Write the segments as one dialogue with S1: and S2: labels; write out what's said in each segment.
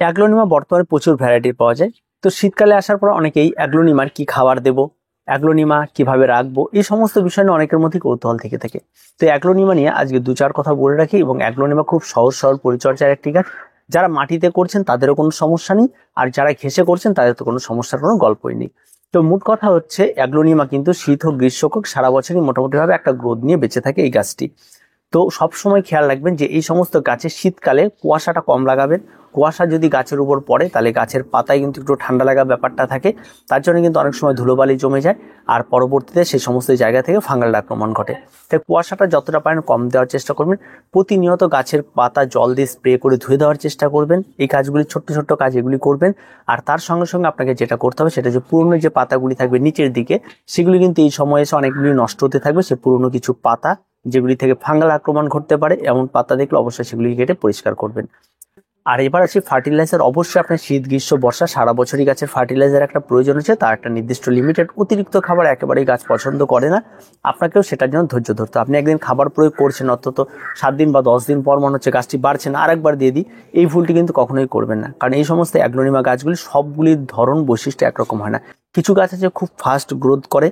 S1: Aglaonema বর্তমানে প্রচুর ভ্যারাইটির পাওয়া যায়। তো শীতকালে আসার পর অনেকেই অ্যাগ্লোনিমার কি খাবার দেব, অ্যাগ্লোনিমা কিভাবে রাখবো, এই সমস্ত বিষয় নিয়ে অনেকের মধ্যে কৌতূহল থেকে থাকে। তো অ্যাগ্লোনিমা নিয়ে আজকে দু চার কথা বলে রাখি। এবং অ্যাগ্লোনিমা খুব সহজ সরল পরিচর্যার একটি গাছ। যারা মাটিতে করছেন তাদেরও কোনো সমস্যা নেই, আর যারা ঘেঁষে করছেন তাদের তো কোনো সমস্যার কোনো গল্পই নেই। তো মোট কথা হচ্ছে অ্যাগ্লোনিমা কিন্তু শীত হোক গ্রীষ্ম হোক সারা বছরই মোটামুটি ভাবে একটা গ্রোথ নিয়ে বেঁচে থাকে এই গাছটি। তো সব সময় খেয়াল রাখবেন যে এই সমস্ত গাছে শীতকালে কুয়াশাটা কম লাগাবেন। কুয়াশা যদি গাছের উপর পড়ে তাহলে গাছের পাতায় কিন্তু একটু ঠান্ডা লাগা ব্যাপারটা থাকে, তার জন্য কিন্তু অনেক সময় ধুলোবালি জমে যায়, আর পরবর্তীতে সেই সমস্ত জায়গা থেকে ফাঙ্গাল আক্রমণ ঘটে। তাই কুয়াশাটা যতটা পারেন কম দেওয়ার চেষ্টা করবেন। প্রতিনিয়ত গাছের পাতা জল দিয়ে স্প্রে করে ধুয়ে দেওয়ার চেষ্টা করবেন। এই কাজগুলি ছোট্ট ছোট্ট কাজ এগুলি করবেন। আর তার সঙ্গে সঙ্গে আপনাকে যেটা করতে হবে সেটা যে পুরনো যে পাতাগুলি থাকবে নিচের দিকে, সেগুলি কিন্তু এই সময়ে এসে অনেকগুলি নষ্ট হতে থাকবে। সে পুরনো কিছু পাতা যেগুলি থেকে ফাঙ্গাল আক্রমণ ঘটতে পারে এমন পাতা দেখলে অবশ্যই সেগুলি কেটে পরিষ্কার করবেন। আর এবার আসি ফার্টিলাইজার। অবশ্যই আপনার শীত গ্রীষ্ম বর্ষা সারা বছরই গাছের ফার্টিলাইজার একটা প্রয়োজন আছে, তার একটা নির্দিষ্ট লিমিটেড। অতিরিক্ত খাবার একেবারেই গাছ পছন্দ করে না, আপনাকেও সেটার জন্য ধৈর্য ধরতে। আপনি একদিন খাবার প্রয়োগ করছেন, অন্তত 7 দিন বা 10 দিন পর মনে হচ্ছে গাছটি বাড়ছে না, আরেকবার দিয়ে দিই, এই ভুলটি কিন্তু কখনোই করবেন না। কারণ এই সমস্ত অ্যাগ্লোনিমা গাছগুলি সবগুলির ধরন বৈশিষ্ট্য একরকম হয় না। কিছু গাছ আছে খুব ফাস্ট গ্রোথ করে,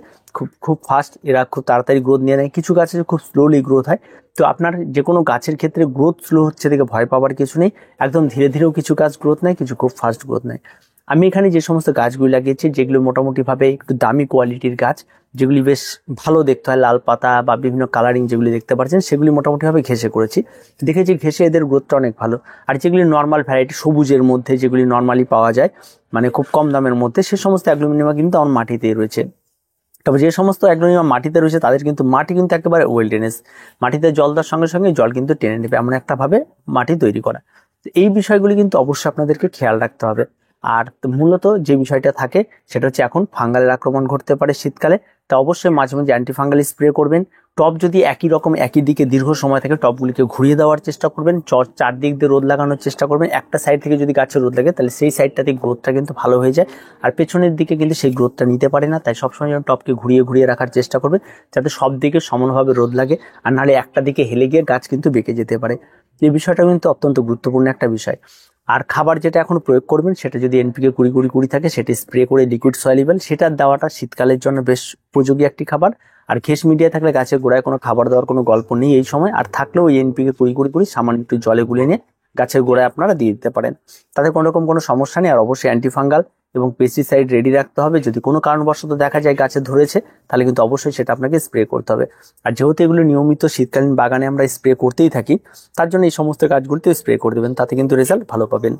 S1: খুব ফাস্ট, এরা খুব তাড়াতাড়ি গ্রোথ নিয়ে নেয়। কিছু গাছ আছে খুব স্লোলি গ্রোথ হয়। তো আপনার যে কোনো গাছের ক্ষেত্রে গ্রোথ স্লো হচ্ছে দেখে ভয় পাওয়ার কিছু নেই। একদম ধীরে ধীরেও কিছু গাছ গ্রোথ নেয়, কিছু খুব ফাস্ট গ্রোথ নেয়। আমি এখানে যে সমস্ত গাছগুলি লাগিয়েছি যেগুলো মোটামুটি ভাবে একটু দামি কোয়ালিটির গাছ, যেগুলি বেশ ভালো দেখতে হয়, লাল পাতা বা বিভিন্ন কালারিং যেগুলি দেখতে পাচ্ছেন, সেগুলি মোটামুটি ভাবে ঘেঁষে করেছি। দেখেছি ঘেঁষে এদের গ্রোথটা অনেক ভালো। আর যেগুলি নর্মাল ভ্যারাইটি সবুজের মধ্যে যেগুলি নর্মালি পাওয়া যায়, মানে খুব কম দামের মধ্যে, সে সমস্ত অ্যাগ্লোনিমা কিন্তু আমার মাটিতেই রয়েছে। তবে যে সমস্ত অ্যাগ্লোনিমা মাটিতে রয়েছে তাদের কিন্তু মাটি কিন্তু একেবারে ওয়েল ড্রেনেজ, মাটিতে জল দেওয়ার সঙ্গে সঙ্গে জল কিন্তু টেনে নেবে এমন একটা ভাবে মাটি তৈরি করা। এই বিষয়গুলি কিন্তু অবশ্যই আপনাদেরকে খেয়াল রাখতে হবে। আর মূলত যে বিষয়টা থাকে সেটা হচ্ছে এখন ফাঙ্গালের আক্রমণ ঘটতে পারে শীতকালে, তা অবশ্যই মাঝে মাঝে অ্যান্টিফাঙ্গাল স্প্রে করবেন। টব যদি একই রকম একই দিকে দীর্ঘ সময় থাকে টবগুলিকে ঘুরিয়ে দেওয়ার চেষ্টা করবেন। চারদিক দিয়ে রোদ লাগানোর চেষ্টা করবেন। একটা সাইড থেকে যদি গাছের রোদ লাগে তাহলে সেই সাইডটাতে গ্রোথটা কিন্তু ভালো হয়ে যায়, আর পেছনের দিকে কিন্তু সেই গ্রোথটা নিতে পারে না। তাই সবসময় যেন টবকে ঘুরিয়ে ঘুরিয়ে রাখার চেষ্টা করবেন যাতে সব দিকে সমানভাবে রোদ লাগে, আর নাহলে একটা দিকে হেলে গিয়ে গাছ কিন্তু বেঁকে যেতে পারে। এই বিষয়টা কিন্তু অত্যন্ত গুরুত্বপূর্ণ একটা বিষয়। আর খাবার যেটা এখন প্রয়োগ করবেন সেটা যদি এনপিকে 20-20-20 থাকে, সেটা স্প্রে করে লিকুইড সলিউবল, সেটা দেওয়াটা শীতকালের জন্য বেশ উপযোগী একটি খাবার। আর ঘেঁষ মিডিয়া থাকলে গাছের গোড়ায় কোনো খাবার দেওয়ার কোনো গল্প নেই এই সময়। আর থাকলেও ওই এনপিকে 20-20-20 সামান্য একটু জলে গুলে নিয়ে গাছের গোড়ায় আপনারা দিয়ে দিতে পারেন, তাতে কোনো রকম কোনো সমস্যা নেই। আর অবশ্যই অ্যান্টিফাঙ্গাল এবং পেস্টিসাইড রেডি রাখতে হবে। যদি কোনো কারণবশত দেখা যায় গাছে ধরেছে তাহলে কিন্তু অবশ্যই সেটা আপনাকে স্প্রে করতে হবে। আর যেহেতু এগুলো নিয়মিত শীতকালীন বাগানে আমরা স্প্রে করতেই থাকি, তার জন্য এই সমস্ত গাছগুলিতে স্প্রে করে দেবেন, তাতে কিন্তু রেজাল্ট ভালো পাবেন।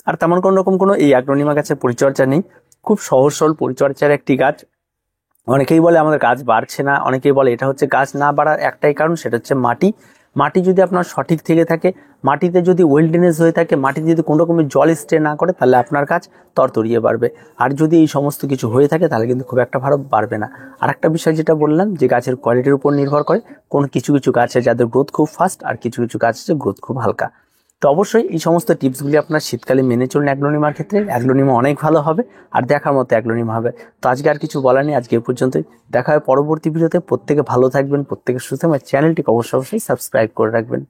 S1: আর তেমন কোনো রকম কোনো এই অ্যাগ্লোনিমা গাছের পরিচর্যা নেই, খুব সহজ সরল পরিচর্যার একটি গাছ। অনেকেই বলে আমাদের গাছ বাড়ছে না, অনেকেই বলে এটা হচ্ছে গাছ না বাড়ার একটাই কারণ, সেটা হচ্ছে মাটি। মাটি যদি আপনার সঠিক থেকে থাকে, মাটিতে যদি ওয়েল ড্রেনেজ হয়ে থাকে, মাটিতে যদি কোনো রকমের জল স্টে না করে, তাহলে আপনার গাছ তরতরিয়ে বাড়বে। আর যদি এই সমস্ত কিছু হয়ে থাকে তাহলে কিন্তু খুব একটা ভালো বাড়বে না। আর একটা বিষয় যেটা বললাম যে গাছের কোয়ালিটির উপর নির্ভর করে, কোনো কিছু কিছু গাছ আছে যাদের গ্রোথ খুব ফাস্ট, আর কিছু কিছু গাছ আছে গ্রোথ খুব হালকা। তো অবশ্যই এই সমস্ত টিপসগুলি আপনার শীতকালে মেনে চলুন অ্যাগ্লোনিমার ক্ষেত্রে, অ্যাগ্লোনিমা অনেক ভালো হবে আর দেখার মতো অ্যাগ্লোনিমা হবে। তো আজকে আর কিছু বলার নেই, আজকে এ পর্যন্তই। দেখা হয় পরবর্তী ভিডিওতে। প্রত্যেকে ভালো থাকবেন, প্রত্যেকে সুস্থ থাকবেন। চ্যানেলটিকে অবশ্যই সাবস্ক্রাইব করে রাখবেন।